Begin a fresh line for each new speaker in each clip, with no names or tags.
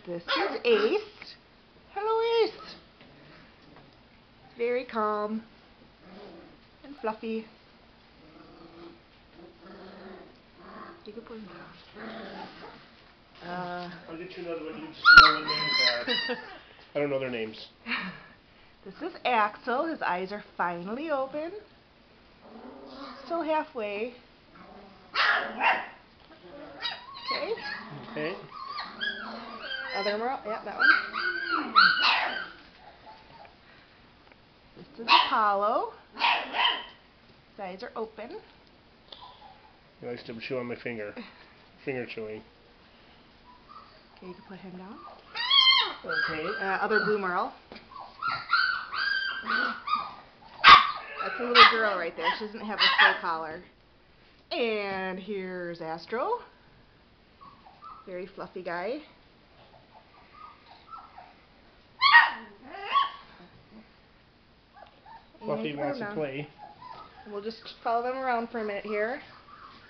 This is Ace. Hello, Ace. Very calm and fluffy. You can put him down.
I'll get you another one. You just know what names are. I don't know their names.
This is Axel. His eyes are finally open. Still halfway. Okay.
Okay.
Other Emerald. Yeah, that one. This is Apollo. His eyes are open.
He likes to chew on my finger. Finger chewing.
Okay, you can put him down.
Okay.
Other Blue Merle. That's a little girl right there. She doesn't have a full collar. And here's Astro. Very fluffy guy.
Fluffy wants to play.
We'll just follow them around for a minute here.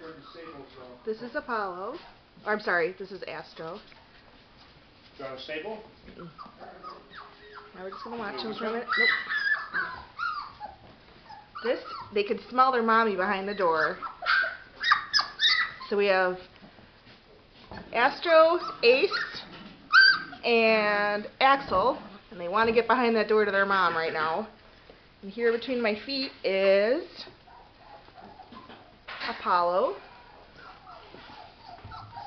Where'd the staples go?
This is Apollo. Or, I'm sorry, this is Astro.
You want a staple?
Now we're just going to watch them for a minute. Nope. This, they can smell their mommy behind the door. So we have Astro, Ace, and Axel. And they want to get behind that door to their mom right now. And here between my feet is Apollo.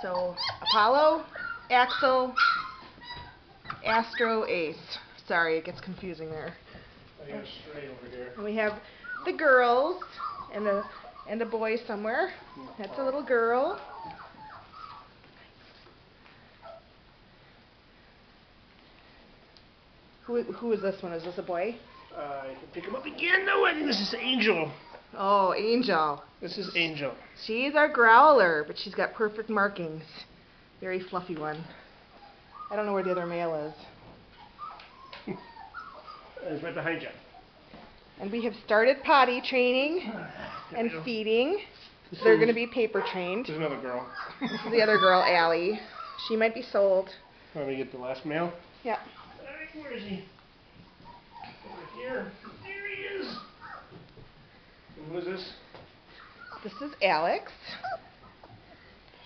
So Apollo, Axel, Astro, Ace. Sorry, it gets confusing there.
I got it straight over here.
And we have the girls and the boy somewhere. That's a little girl. Who is this one? Is this a boy?
I can pick him up again. No, I think this is Angel.
Oh, Angel.
This is Angel.
She's our growler, but she's got perfect markings. Very fluffy one. I don't know where the other male is.
It's right behind you.
And we have started potty training and feeding. They're going to be paper trained.
There's another girl.
This is the other girl, Allie. She might be sold.
Let me get the last male.
Yeah.
Alright, where is he? Over here. There he is. And who is this?
This is Alex.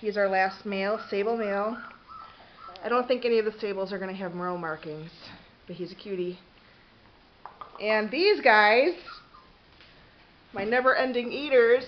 He's our last male, sable male. I don't think any of the sables are going to have merle markings, but he's a cutie. And these guys, my never-ending eaters,